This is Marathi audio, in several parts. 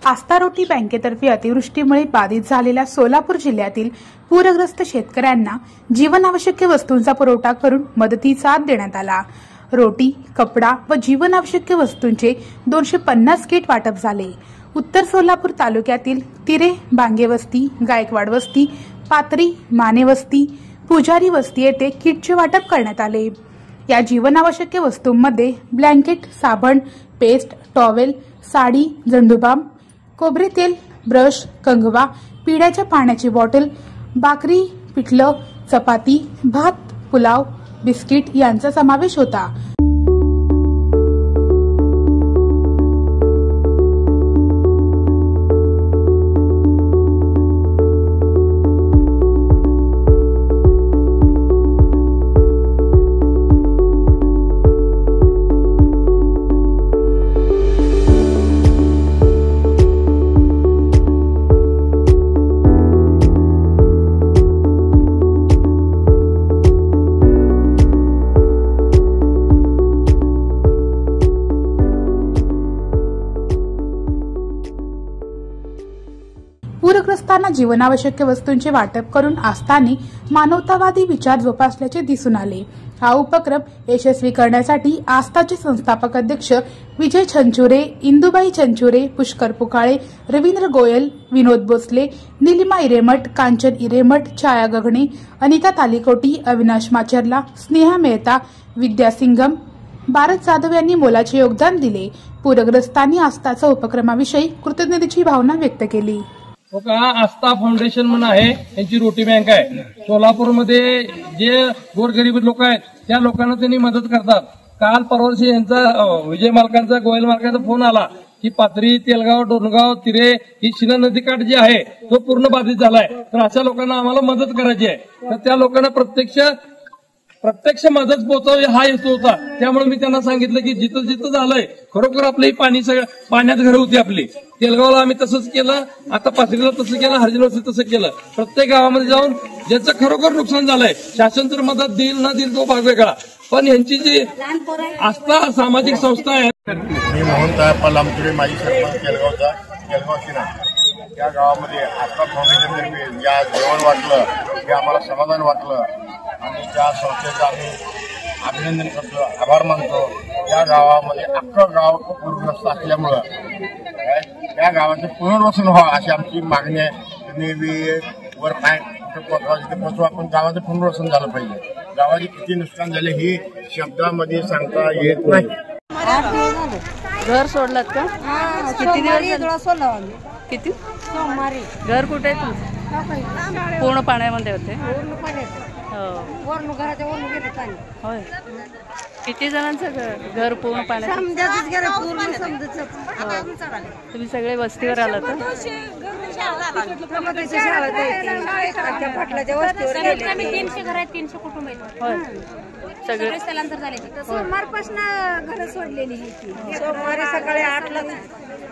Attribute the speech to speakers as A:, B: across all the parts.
A: आस्था रोटी बँकेतर्फे अतिवृष्टीमुळे बाधित झालेल्या सोलापूर जिल्ह्यातील पूरग्रस्त शेतकऱ्यांना जीवनावश्यक वस्तूंचा पुरवठा करून मदतीचा हात देण्यात आला। रोटी, कपडा व जीवनावश्यक वस्तूंचे 250 किट वाटप झाले। उत्तर सोलापूर तालुक्यातील तिरे, बांगे वस्ती, गायकवाड वस्ती, पाथरी, माने वस्ती, पुजारी वस्ती येथे किटचे वाटप करण्यात आले। या जीवनावश्यक वस्तूंमध्ये ब्लँकेट, साबण, पेस्ट, टॉवेल, साडी, झंडूबाम, खोबरे तेल, ब्रश, कंगवा, पिण्याच्या पाण्याची बॉटल, भाकरी, पिठलं, चपाती, भात, पुलाव, बिस्किट यांचा समावेश होता। पूरग्रस्तांना जीवनावश्यक वस्तूंचे वाटप करून आस्थाने मानवतावादी विचार जोपासल्याचे दिसून आले। हा उपक्रम यशस्वी करण्यासाठी आस्थाचे संस्थापक अध्यक्ष विजय छंचुरे, इंदुबाई छंचुरे, पुष्कर पुकाळे, रवींद्र गोयल, विनोद भोसले, नीलिमा इरेमठ, कांचन इरेमठ, छाया गगणे, अनिता तालिकोटी, अविनाश माचरला, स्नेहा मेहता, विद्या सिंगम, भारत जाधव यांनी मोलाचे योगदान दिले। पूरग्रस्तांनी आस्थाच्या उपक्रमाविषयी कृतज्ञतेची भावना व्यक्त केली।
B: आस्था फाउंडेशन म्हणून आहे, यांची रोटी बँक आहे। सोलापूरमध्ये जे गोरगरीब लोक आहेत त्या लोकांना त्यांनी मदत करतात। काल परवाशी यांचा विजय मालकांचा, गोयल मालकांचा फोन आला की पाथरी, तेलगाव, डोनगाव, तिरे ही शिना नदीकाठ जे आहे तो पूर्ण बाधित झालाय, तर अशा लोकांना आम्हाला मदत करायची आहे। तर त्या लोकांना प्रत्यक्ष मदत पोहोचवावी हा हेतू होता। त्यामुळे मी त्यांना सांगितलं की जिथं जिथं झालंय खरोखर आपली पाणी सगळं पाण्यात घरं होती आपली। तेलगावला आम्ही तसंच केलं, आता पाथरीला तसं केलं, हरजिनवरती तसं केलं। प्रत्येक गावामध्ये जाऊन ज्याचं खरोखर नुकसान झालंय शासन तर मदत देईल ना देईल तो भाग वेगळा, पण यांची जी आस्था सामाजिक संस्था आहे।
C: मी मोहन लांबुरे, माजी सरपंच तेलगावचा, तेलगाव शिना या गावामध्ये आस्था फाउंडेशनतर्फे या जेवण वाटलं हे आम्हाला समाधान वाटलं आणि त्या संस्थेचं आम्ही अभिनंदन करतो, आभार मानतो। या गावामध्ये अख्खं गाव पूरग्रस्त असल्यामुळं त्या गावाचं पुनर्वसन व्हावं अशी आमची मागणी आहे। तुम्ही वर काय पोहोचवा, पण गावाचं पुनर्वसन झालं पाहिजे। गावाचे किती नुकसान झाले हे शब्दामध्ये सांगता येत नाही।
D: घर सोडलात का? किती दिवस सोडला? किती सोमवारी। घर कुठे आहे तुमचं? पूर्ण पाण्यामध्ये होते? होय। किती जणांचं घर पूर्ण पाण्यात? तुम्ही सगळे वस्तीवर आलात? सगळे स्थलांतर झाले।
E: सोमवारपासून घर सोडलेली सोमवारी सकाळी 8ला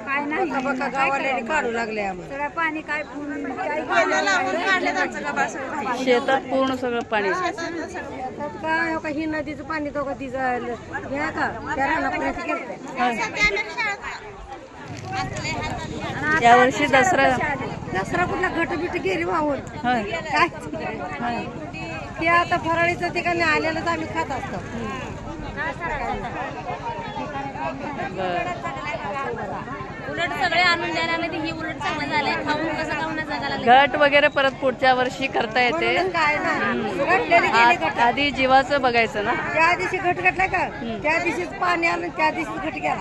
E: काय नाही गावाला काढू लागले आम्हाला पाणी काय
D: शेतात पूर्ण सगळं पाणी
E: काय ही नदीचं पाणी तो कधी घ्या का
D: यावर्षी दसरा
E: कुठला घटबिट गेली वाहून काय ते आता फराळीचं ठिकाणी आलेलं तर आम्ही खात असतो।
F: उलट सगळे आणून देण्यामध्ये ही उलट चांगलं झालंय। खाऊन कसं खाऊन जगाला
D: घट वगैरे परत पुढच्या वर्षी करता येते। आधी जीवाचं बघायचं ना।
E: त्या दिवशी घट घटला का त्या दिवशीच पाणी आलं, त्या दिवशी घट गेला।